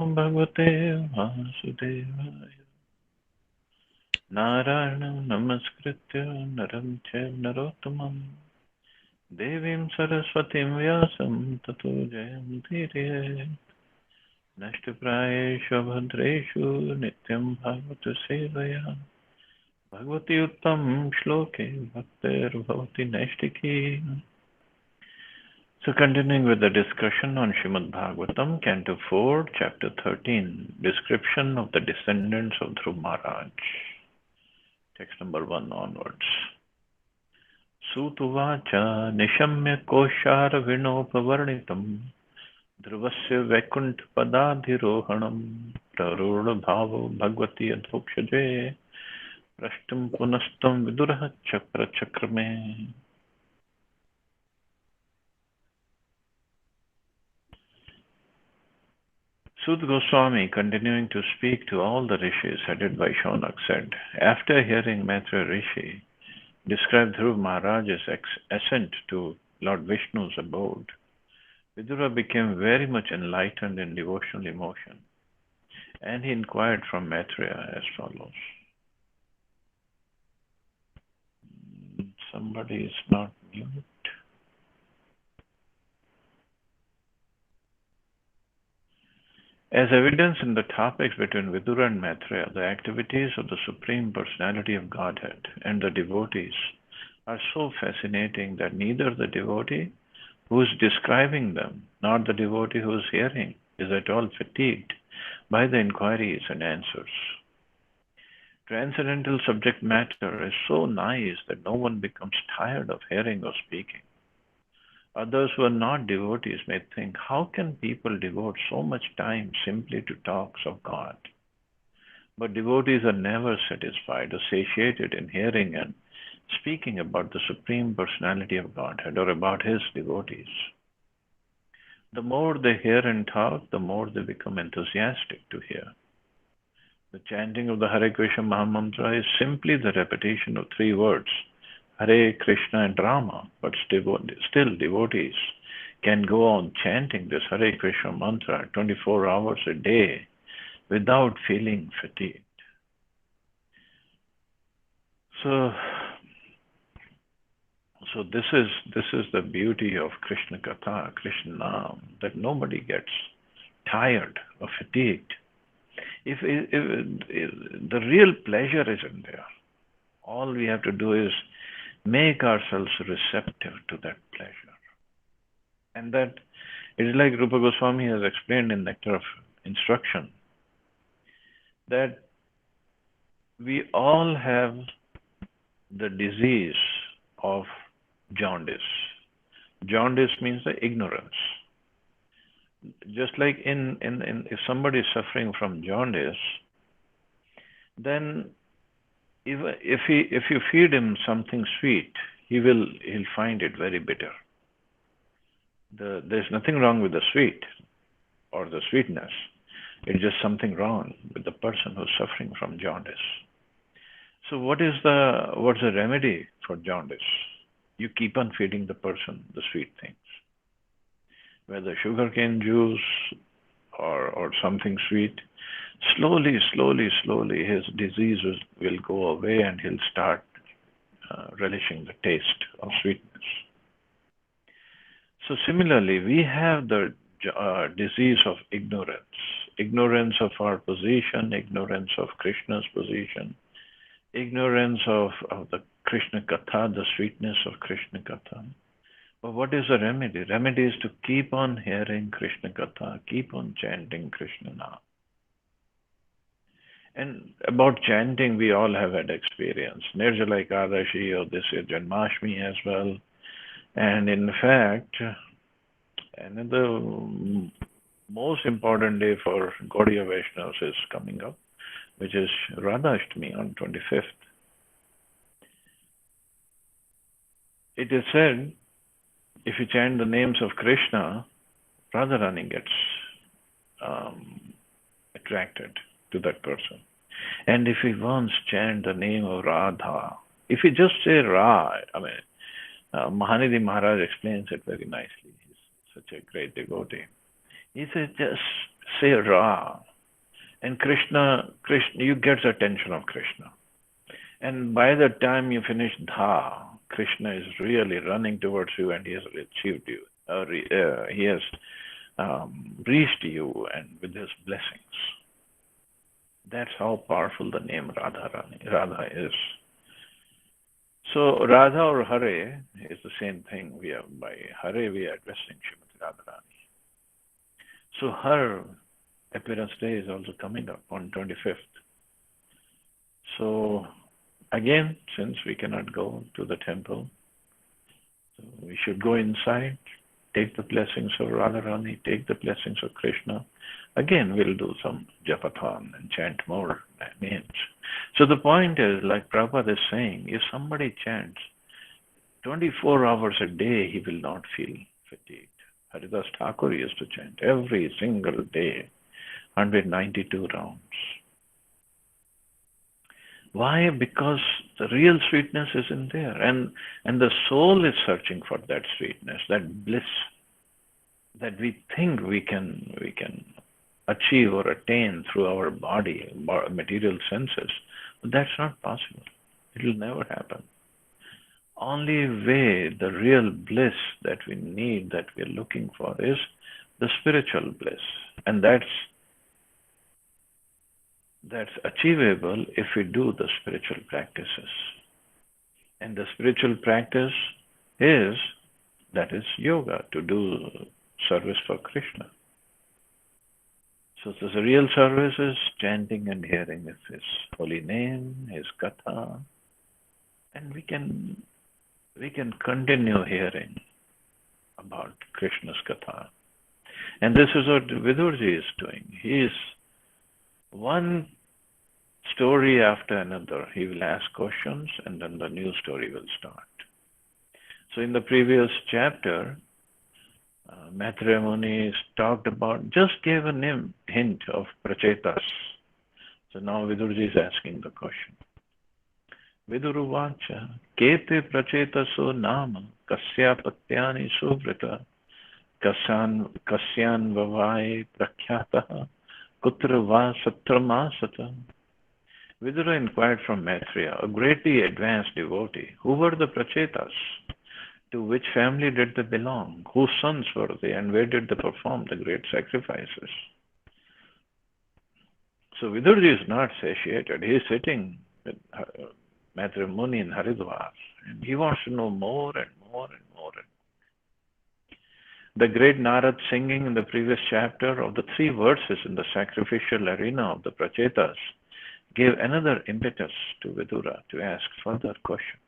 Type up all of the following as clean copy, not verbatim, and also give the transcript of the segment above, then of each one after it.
भगवते वासुदेवाय नारायणं नमस्कृत्य नरं चैव नरोत्तमं देवीं सरस्वतीं व्यासं ततो जयमुदीरयेत् नष्टप्रायेषु भद्रेषु नित्यं भागवत सेवया भगवति उत्तमं श्लोके भक्तिर्भवति नैष्टिकी. So continuing with the discussion on Srimad Bhagavatam, Canto 4, Chapter 13, Description of the Descendants of Dhruv Maharaj. Text number 1 onwards. Sutuvacha nishamya koshar vinopavarnitam Dhruvasya Vaikuntha padadhirohanam Prarudha bhavo bhagavati adhokshaje Prashtam punastam viduraha chakra chakrame. Sud Goswami, continuing to speak to all the rishis headed by Shaunak, said, after hearing Maitreya Rishi describe Dhruv Maharaj's ascent to Lord Vishnu's abode, Vidura became very much enlightened in devotional emotion, and he inquired from Maitreya as follows. Somebody is not mute. As evidence in the topics between Vidura and Maitreya, the activities of the Supreme Personality of Godhead and the devotees are so fascinating that neither the devotee who is describing them nor the devotee who is hearing is at all fatigued by the inquiries and answers. Transcendental subject matter is so nice that no one becomes tired of hearing or speaking. Others who are not devotees may think, how can people devote so much time simply to talks of God? But devotees are never satisfied or satiated in hearing and speaking about the Supreme Personality of Godhead or about His devotees. The more they hear and talk, the more they become enthusiastic to hear. The chanting of the Hare Krishna Mahamantra is simply the repetition of 3 words, Hare Krishna and Rama, but still devotees can go on chanting this Hare Krishna mantra 24 hours a day without feeling fatigued. So this is the beauty of Krishna Katha, Krishna Nam, that nobody gets tired or fatigued. If the real pleasure is in there, all we have to do is make ourselves receptive to that pleasure. And that it is like Rupa Goswami has explained in Nectar of Instruction, that we all have the disease of jaundice. Jaundice means the ignorance. Just like if somebody is suffering from jaundice, then if you feed him something sweet, he'll find it very bitter. There's nothing wrong with the sweet or the sweetness. It's just something wrong with the person who's suffering from jaundice. So what's the remedy for jaundice? You keep on feeding the person the sweet things, whether sugarcane juice or something sweet. Slowly, his disease will go away and he'll start relishing the taste of sweetness. So similarly, we have the disease of ignorance of our position, ignorance of Krishna's position, ignorance of the Krishna Katha, the sweetness of Krishna Katha. But what is the remedy? Remedy is to keep on hearing Krishna Katha, keep on chanting Krishna Nam. And about chanting, we all have had experience. Nirjala Ekadashi or this year Janmashtami as well. And in fact, another most important day for Gaudiya Vaishnavas is coming up, which is Radha Ashtami on 25th. It is said, if you chant the names of Krishna, Radharani gets attracted to that person. And if he once chant the name of Radha, if you just say Ra, Mahanidhi Maharaj explains it very nicely. He's such a great devotee. He said, just say Ra. And Krishna, you get the attention of Krishna. And by the time you finish Dha, Krishna is really running towards you and he has achieved you. He has reached you and with his blessings. That's how powerful the name Radha is. So Radha or Hare is the same thing. By Hare we are addressing Srimati Radharani. So her appearance day is also coming up on 25th. So again, since we cannot go to the temple, so we should go inside, take the blessings of Radharani, take the blessings of Krishna. Again, we'll do some japathon and chant more names. So the point is, like Prabhupada is saying, if somebody chants 24 hours a day, he will not feel fatigued. Haridas Thakur used to chant every single day, 192 rounds. Why? Because the real sweetness is in there, and the soul is searching for that sweetness, that bliss that we think we can achieve or attain through our body, material senses. But that's not possible. It will never happen. Only way, the real bliss that we need, that we're looking for, is the spiritual bliss, and that's achievable if we do the spiritual practices. And the spiritual practice is yoga, to do service for Krishna. So the real service is chanting and hearing his holy name, his katha, and we can continue hearing about Krishna's katha. And this is what Vidurji is doing. He is one story after another. He will ask questions and then the new story will start. So in the previous chapter, Maitreya Muni talked about, just gave a hint of prachetas. So now Vidurji is asking the question. Viduruvacha, kepe prachetaso nama, kasya patyani suvrita, kasyan vavai prakhyataha, kutra va satramasata. Vidura inquired from Maitreya, a greatly advanced devotee, who were the prachetas? To which family did they belong? Whose sons were they? And where did they perform the great sacrifices? So Vidurji is not satiated. He is sitting with Maitreya Muni in Haridwar, and he wants to know more and more and more. The great Narad singing in the previous chapter of the 3 verses in the sacrificial arena of the prachetas gave another impetus to Vidura to ask further questions.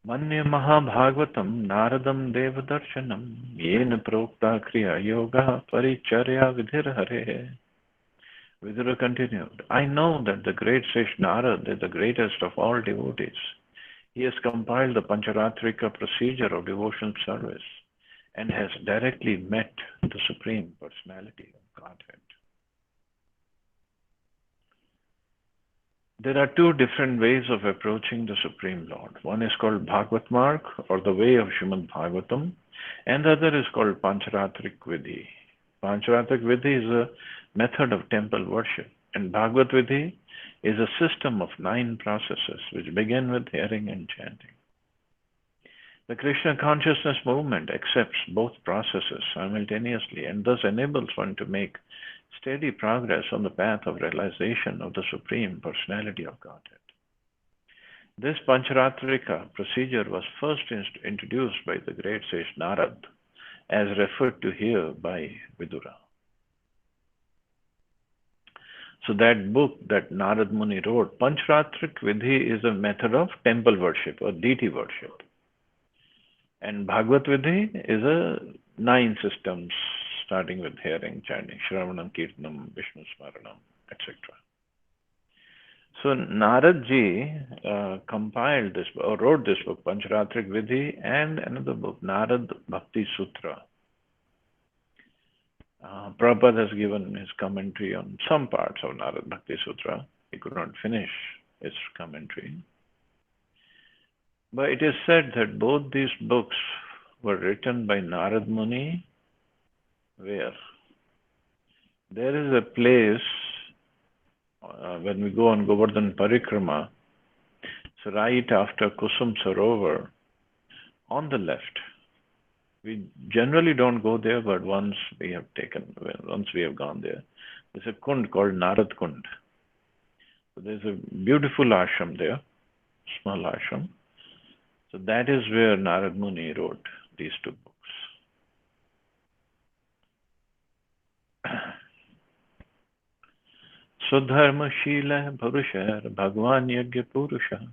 Manya Mahabhagavatam Naradam Devadarshanam Yena Prokta Kriya Yoga Paricharya Vidhirhare. Vidura continued, I know that the great sage Narad is the greatest of all devotees. He has compiled the Pancharatrika procedure of devotional service and has directly met the Supreme Personality of Godhead. There are 2 different ways of approaching the Supreme Lord. One is called Bhagavat Marg, or the way of Srimad Bhagavatam, and the other is called Pancharatrik Vidhi. Pancharatrik Vidhi is a method of temple worship, and Bhagavat Vidhi is a system of 9 processes which begin with hearing and chanting. The Krishna consciousness movement accepts both processes simultaneously and thus enables one to make steady progress on the path of realization of the Supreme Personality of Godhead. This Pancharatrika procedure was first introduced by the great sage Narad, as referred to here by Vidura. So that book that Narad Muni wrote, Pancharatrik Vidhi, is a method of temple worship or deity worship. And Bhagavat Vidhi is a 9 systems, starting with hearing, chanting, Shravanam, Kirtanam, Vishnu Smaranam, etc. So Narad ji compiled this, or wrote this book, Pancharatrik Vidhi, and another book, Narad Bhakti Sutra. Prabhupada has given his commentary on some parts of Narad Bhakti Sutra. He could not finish his commentary. But it is said that both these books were written by Narad Muni. Where? There is a place when we go on Govardhan Parikrama, so right after Kusum Sarovar, on the left. We generally don't go there, but once we have gone there, there's a kund called Narad Kund. So there's a beautiful ashram there, small ashram. So that is where Narad Muni wrote these two books. Swadharmashila Bharushar Bhagwan Yagya Purusha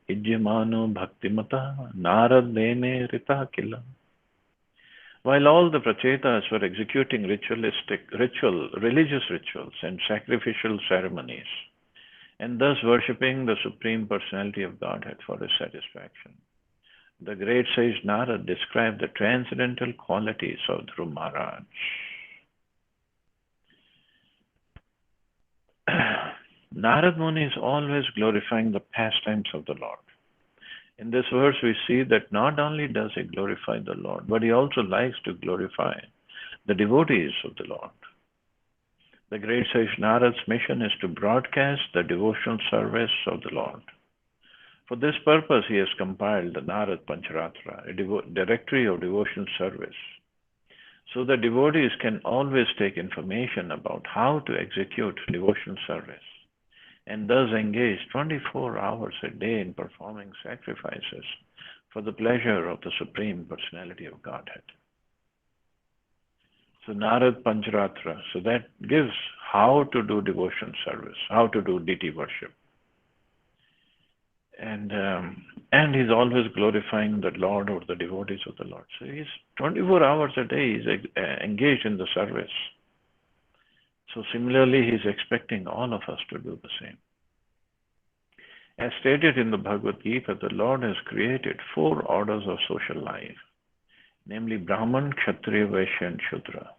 Ijyamano Bhaktimata Narad Dene Rita Kila. While all the prachetas were executing religious rituals and sacrificial ceremonies, and thus worshipping the Supreme Personality of Godhead for his satisfaction, the great sage Narad described the transcendental qualities of Dhruv Maharaj. Narad Muni is always glorifying the pastimes of the Lord. In this verse, we see that not only does he glorify the Lord, but he also likes to glorify the devotees of the Lord. The great sage Narad's mission is to broadcast the devotional service of the Lord. For this purpose, he has compiled the Narad Pancharatra, a directory of devotional service, so that devotees can always take information about how to execute devotional service, and thus engage 24 hours a day in performing sacrifices for the pleasure of the Supreme Personality of Godhead. So Narad Pancharatra, so that gives how to do devotion service, how to do deity worship. And he's always glorifying the Lord or the devotees of the Lord. So he's 24 hours a day, he's engaged in the service. So similarly, he's expecting all of us to do the same. As stated in the Bhagavad Gita, the Lord has created 4 orders of social life, namely Brahman, Kshatriya, Vaishya, and Shudra.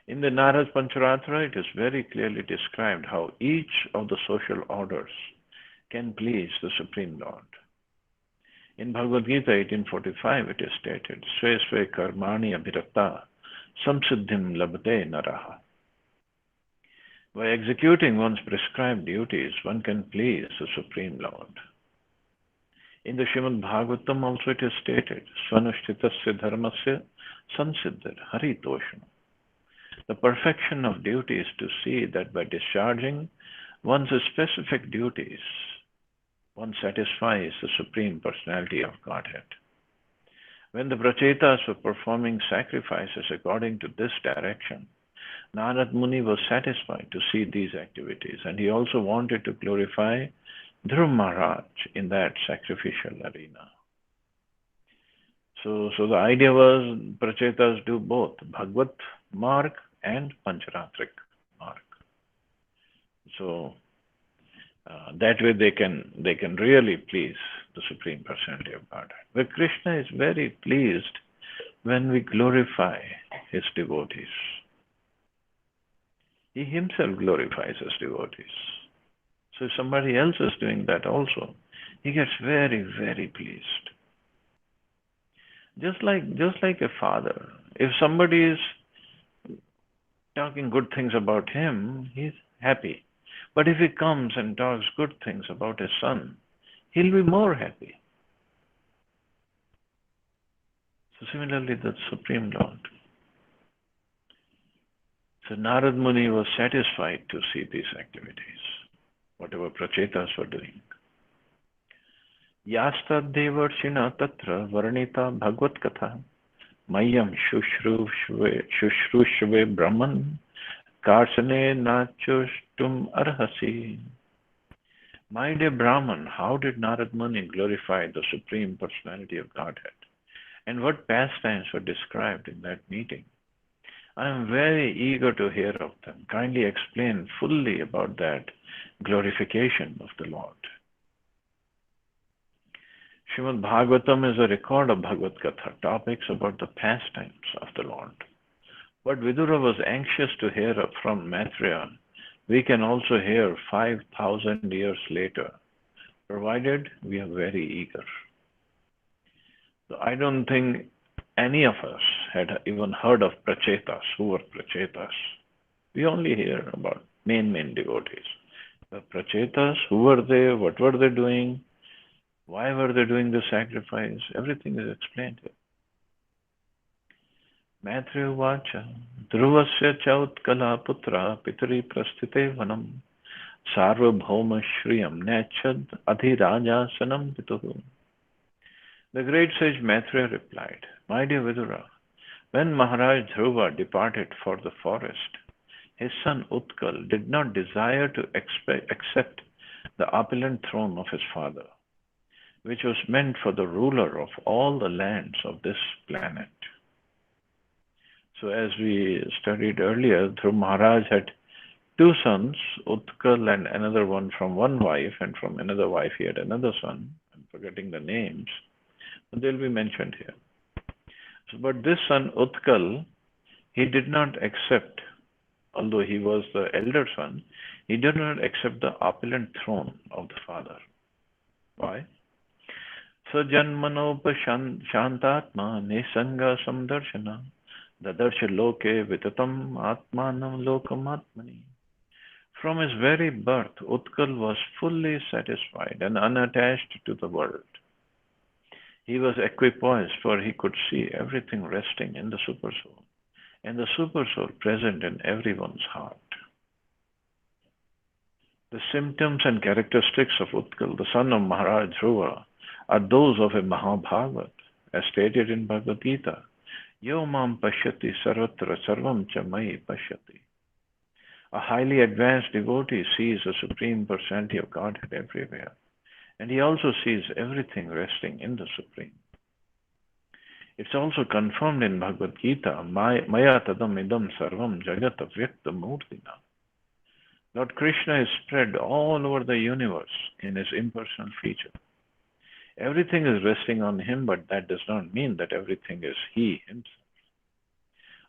In the Narad Pancharatra, it is very clearly described how each of the social orders can please the Supreme Lord. In Bhagavad Gita 18:45, it is stated, Sve Sve Karmani Abhirakta Samsiddhim Labhate Naraha. By executing one's prescribed duties, one can please the Supreme Lord. In the Srimad Bhagavatam also it is stated, Svanushthitasya dharmasya sansiddhar haritosham. The perfection of duty is to see that by discharging one's specific duties, one satisfies the Supreme Personality of Godhead. When the prachetas were performing sacrifices according to this direction, Narad Muni was satisfied to see these activities, and he also wanted to glorify Dhruv Maharaj in that sacrificial arena. So the idea was prachetas do both Bhagavad Marg and Pancharatric Marg. So that way they can really please the Supreme Personality of Godhead. But Krishna is very pleased when we glorify his devotees. He himself glorifies his devotees. So if somebody else is doing that also, he gets very, very pleased. Just like a father, if somebody is talking good things about him, he's happy. But if he comes and talks good things about his son, he'll be more happy. So similarly, the Supreme Lord. So Narad Muni was satisfied to see these activities, whatever prachetas were doing. Yastad devarshina tatra varnita bhagvat katha mayam shushrushve brahman karsane nachushtum arhasi. My dear Brahman, how did Narad Muni glorify the Supreme Personality of Godhead? And what pastimes were described in that meeting? I am very eager to hear of them. Kindly explain fully about that glorification of the Lord. Srimad Bhagavatam is a record of Bhagavad Katha, topics about the pastimes of the Lord. What Vidura was anxious to hear from Maitreya, we can also hear 5,000 years later, provided we are very eager. So I don't think any of us had even heard of prachetas. Who were prachetas? We only hear about main devotees. The prachetas, who were they? What were they doing? Why were they doing the sacrifice? Everything is explained here. Maitreya Vacha, Dhruvasya Chautkala Putra Pitari Prasthite Vanam Sarvabhauma Shriyam Nachad Adhirajasanam Pituhu. The great sage Maitreya replied, My dear Vidura, when Maharaj Dhruva departed for the forest, his son Utkal did not desire to accept the opulent throne of his father, which was meant for the ruler of all the lands of this planet. So as we studied earlier, Dhruv Maharaj had two sons, Utkal and another one from one wife, and from another wife he had another son. I'm forgetting the names, but they'll be mentioned here. So, but this son, Utkal, he did not accept, although he was the elder son, he did not accept the opulent throne of the father. Why? Sajanmanopashantatma nisanga samdarshana Dadarsha loke vitatam atmanam lokamatmani. From his very birth, Utkal was fully satisfied and unattached to the world. He was equipoised, for he could see everything resting in the Supersoul, and the Supersoul present in everyone's heart. The symptoms and characteristics of Utkal, the son of Maharaj Dhruva, are those of a Mahabhagat, as stated in Bhagavad Gita. Yo mam pashyati sarvatra sarvam cha mai pashyati. A highly advanced devotee sees the Supreme Personality of Godhead everywhere, and he also sees everything resting in the Supreme. It's also confirmed in Bhagavad Gita, Maya tadam idam sarvam jagat avyakta murtina. Lord Krishna is spread all over the universe in his impersonal feature. Everything is resting on him, but that does not mean that everything is he himself.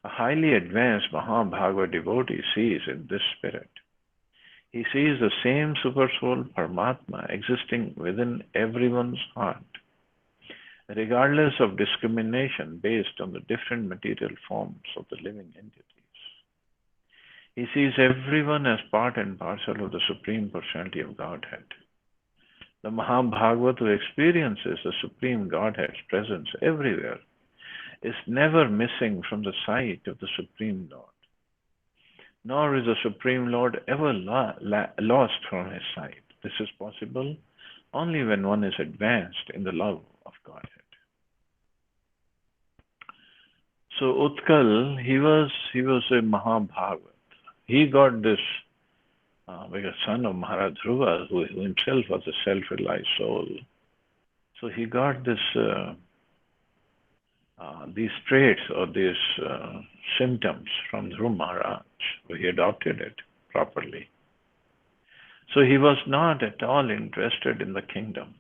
A highly advanced Mahabhagavad devotee sees in this spirit. He sees the same Supersoul Paramatma existing within everyone's heart, regardless of discrimination based on the different material forms of the living entities. He sees everyone as part and parcel of the Supreme Personality of Godhead. The Mahabhagavat who experiences the Supreme Godhead's presence everywhere is never missing from the sight of the Supreme Lord. Nor is the Supreme Lord ever lost from his sight. This is possible only when one is advanced in the love of Godhead. So Utkal, he was a Mahabhagavat. He got this because son of Maharaj Dhruva, who himself was a self-realized soul. So he got this these traits or these symptoms from Dhruv Maharaj. He adopted it properly. So he was not at all interested in the kingdom.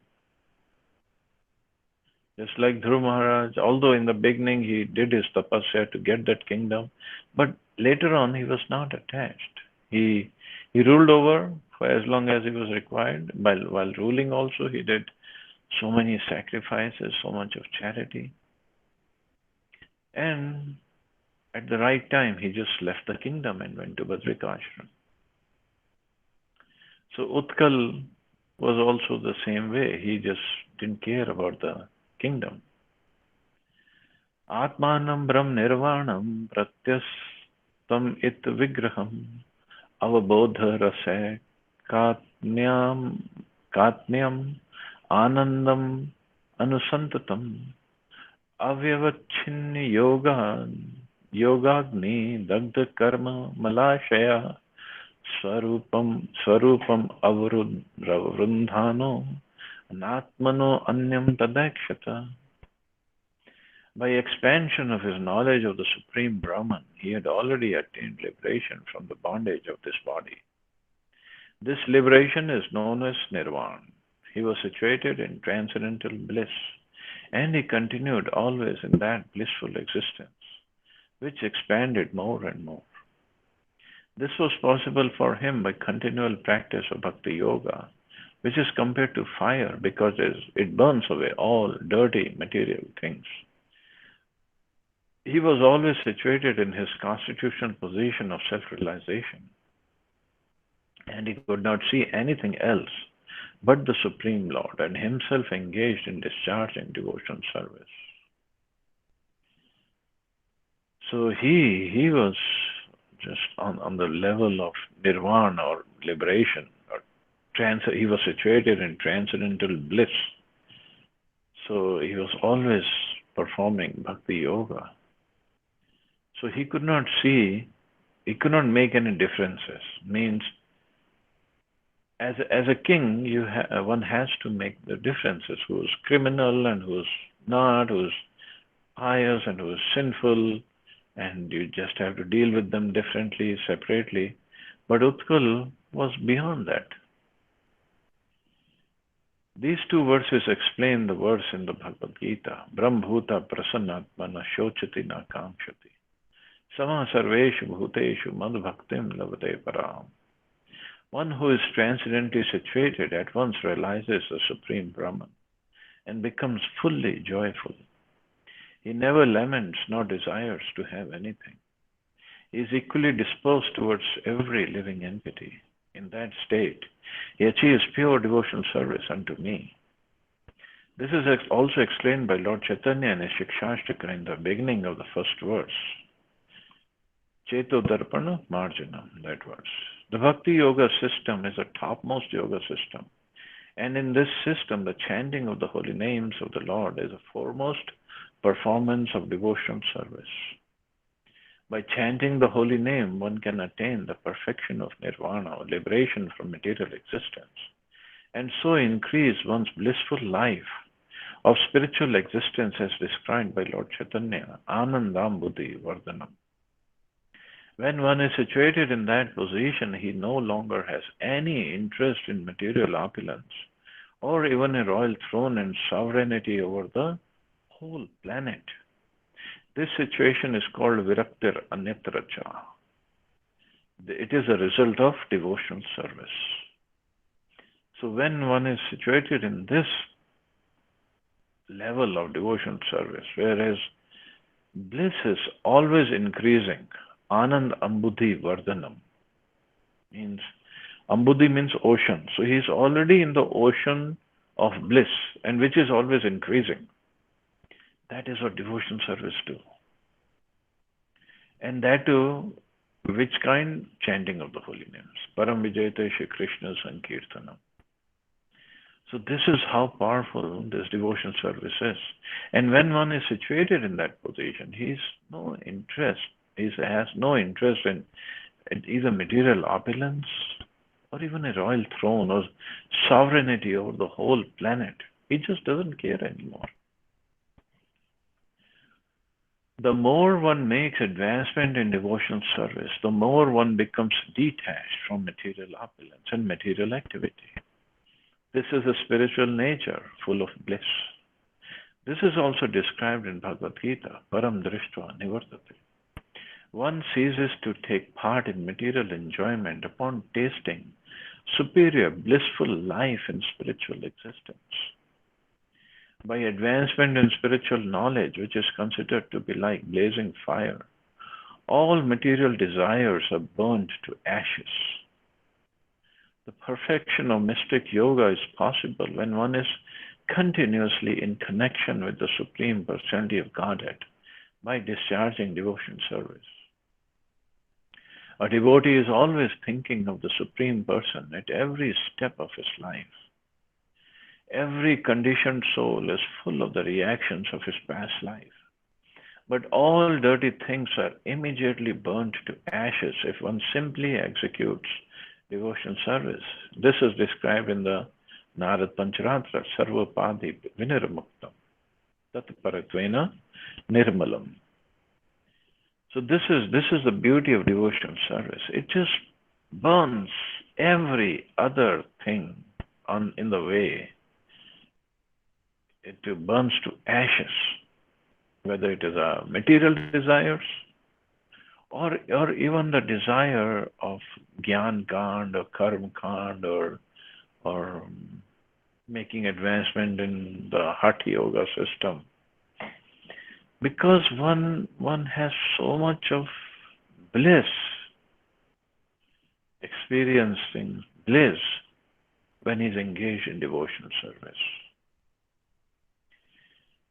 Just like Dhruv Maharaj, although in the beginning he did his tapasya to get that kingdom, but later on he was not attached. He ruled over for as long as he was required. While ruling also, he did so many sacrifices, so much of charity. And at the right time, he just left the kingdom and went to Badrikashram. So Utkal was also the same way. He just didn't care about the kingdom. Atmanam Brahm Nirvanam Pratyastam It Vigraham Avabodha Rasa Katnyam Anandam Anusantatam Avyavachinni Yogagni Dagda Karma Malashaya Swarupam Avrundhano Anatmano Anyam Tadakshata. By expansion of his knowledge of the Supreme Brahman, he had already attained liberation from the bondage of this body. This liberation is known as Nirvana. He was situated in transcendental bliss, and he continued always in that blissful existence, which expanded more and more. This was possible for him by continual practice of Bhakti Yoga, which is compared to fire because it burns away all dirty material things. He was always situated in his constitutional position of self-realization, and he could not see anything else but the Supreme Lord, and himself engaged in discharging devotion service. So he was just on the level of nirvana or liberation, or he was situated in transcendental bliss. So he was always performing bhakti yoga. So he could not see, he could not make any differences. Means as a king, one has to make the differences: who's criminal and who's not, who's pious and who's sinful, and you just have to deal with them differently, separately. But Utkal was beyond that. These two verses explain the verse in the Bhagavad Gita: Brahmbhuta prasannatmana shochati na kamshati. Sama sarveshu bhuteshu mad bhaktim lavate param. One who is transcendently situated at once realizes the Supreme Brahman and becomes fully joyful. He never laments nor desires to have anything. He is equally disposed towards every living entity. In that state, he achieves pure devotional service unto me. This is also explained by Lord Chaitanya in his Shikshashtaka in the beginning of the first verse. Cheto Darpana Marjanam, that verse. The Bhakti Yoga system is a topmost yoga system. And in this system, the chanting of the holy names of the Lord is a foremost performance of devotional service. By chanting the holy name, one can attain the perfection of nirvana, or liberation from material existence, and so increase one's blissful life of spiritual existence as described by Lord Chaitanya, Anandam Buddhi Vardhanam. When one is situated in that position, he no longer has any interest in material opulence or even a royal throne and sovereignty over the whole planet. This situation is called Viraktir Anyatracha. It is a result of devotional service. So when one is situated in this level of devotional service, whereas bliss is always increasing, Anand Ambudhi Vardhanam means Ambudhi means ocean. So he is already in the ocean of bliss, and which is always increasing. That is what devotion service do. And that too, which kind? Chanting of the holy names. Param Vijayate Shri Krishna Sankirtanam. So this is how powerful this devotion service is. And when one is situated in that position, he has no interest in either material opulence or even a royal throne or sovereignty over the whole planet. He just doesn't care anymore. The more one makes advancement in devotional service, the more one becomes detached from material opulence and material activity. This is a spiritual nature full of bliss. This is also described in Bhagavad Gita, Param Drishtva Nivartate. One ceases to take part in material enjoyment upon tasting superior blissful life in spiritual existence. By advancement in spiritual knowledge, which is considered to be like blazing fire, all material desires are burnt to ashes. The perfection of mystic yoga is possible when one is continuously in connection with the Supreme Personality of Godhead by discharging devotion service. A devotee is always thinking of the Supreme Person at every step of his life. Every conditioned soul is full of the reactions of his past life. But all dirty things are immediately burnt to ashes if one simply executes devotion service. This is described in the Narad Pancharatra, Sarvapadi Vinirmuktam, Tat Paratvena Nirmalam. So this is the beauty of devotional service. It just burns every other thing in the way. It burns to ashes, whether it is material desires or even the desire of Gyan Kand or Karma Kand or making advancement in the Hatha Yoga system. Because one has so much of bliss, experiencing bliss when he's engaged in devotional service.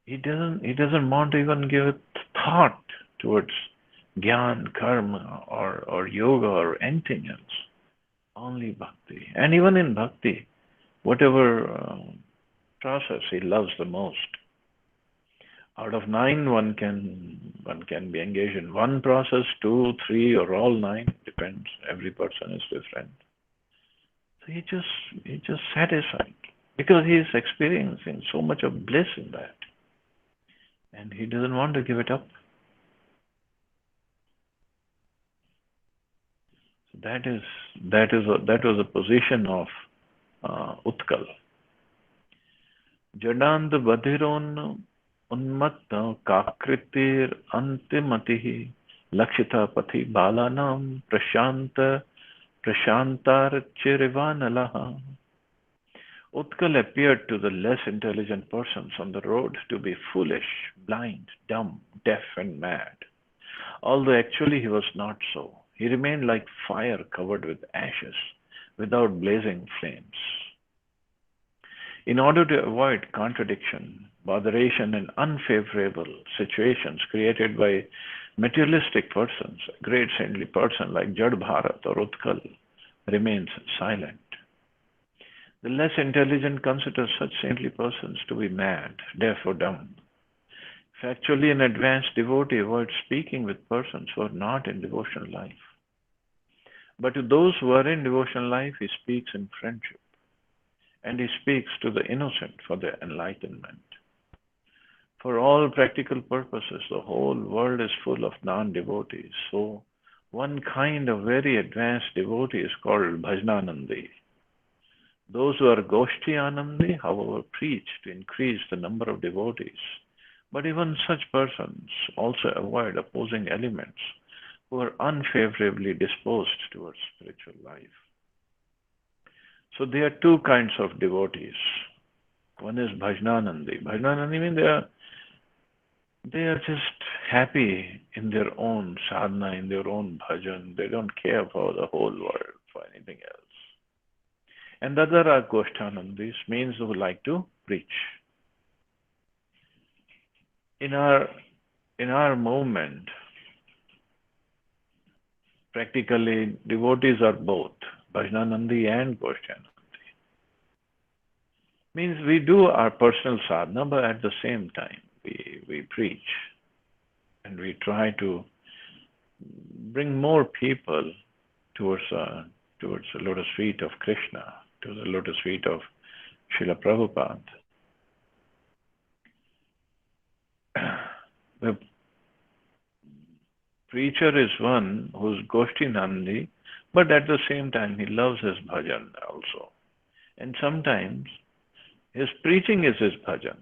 He doesn't want to even give a thought towards gyan, karma, or yoga or anything else. Only bhakti. And even in bhakti, whatever process he loves the most. Out of nine, one can be engaged in one process, two, three, or all nine. Depends. Every person is different. So he just satisfied because he is experiencing so much of bliss in that, and he doesn't want to give it up. So that was a position of Utkal. जडान्त उन्मत्त काकृतिर अंतिमतिः लक्षिता पथि बालानां प्रशान्तार्चिरिवानलः. Utkal appeared to the less intelligent persons on the road to be foolish, blind, dumb, deaf, and mad. Although actually he was not so. He remained like fire covered with ashes, without blazing flames. In order to avoid contradiction, botheration, and unfavorable situations created by materialistic persons, a great saintly person like Jad Bharat or Utkal remains silent. The less intelligent consider such saintly persons to be mad, deaf, or dumb. Factually, an advanced devotee avoids speaking with persons who are not in devotional life. But to those who are in devotional life, he speaks in friendship, and he speaks to the innocent for their enlightenment. For all practical purposes, the whole world is full of non-devotees. So, one kind of very advanced devotee is called Bhajananandi. Those who are Goshti Anandi, however, preach to increase the number of devotees. But even such persons also avoid opposing elements who are unfavorably disposed towards spiritual life. So there are two kinds of devotees. One is Bhajananandi. Bhajananandi means they are just happy in their own sadhana, in their own bhajan. They don't care for the whole world, for anything else. And the other are Goshtanandis, means who like to preach. In our movement, practically devotees are both Bhajananandi and Goshtanandi. Means we do our personal sadhana, but at the same time we preach and we try to bring more people towards the lotus feet of Krishna, to the lotus feet of Srila Prabhupada. The preacher is one who's Goshti Nandi, but at the same time he loves his bhajan also. And sometimes his preaching is his bhajan.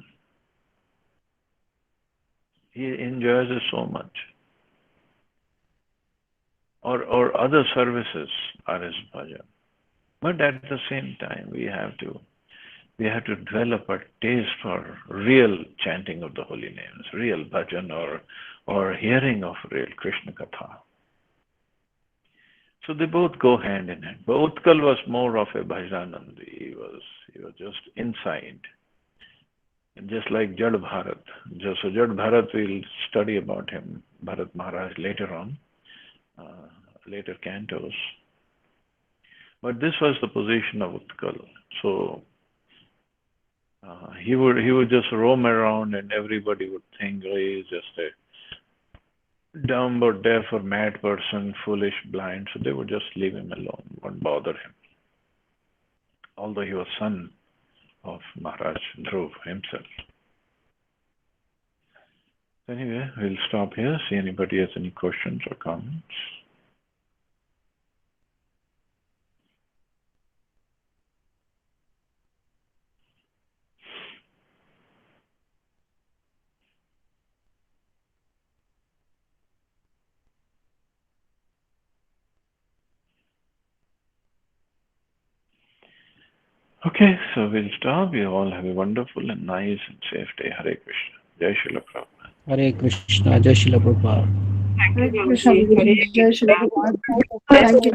He enjoys it so much. Or other services are his bhajan. But at the same time we have to develop a taste for real chanting of the holy names, real bhajan or hearing of real Krishna Katha. So they both go hand in hand. But Utkal was more of a Bhajanandi. He was just inside. And just like Jad Bharat. So Jad Bharat, we'll study about him, Bharat Maharaj, later on, later cantos. But this was the position of Utkal. So he would just roam around, and everybody would think, oh, he's just a dumb or deaf or mad person, foolish, blind. So they would just leave him alone, won't bother him. Although he was son of Maharaj Dhruv himself. Anyway, we'll stop here. See anybody has any questions or comments. Okay, so we'll stop. You all have a wonderful and nice and safe day. Hare Krishna. Jai Srila Prabhupada. Hare Krishna, Jai Shila Prabhupada. Hare Krishna, Guruji. Jai Shri Prabhupada. Thank you,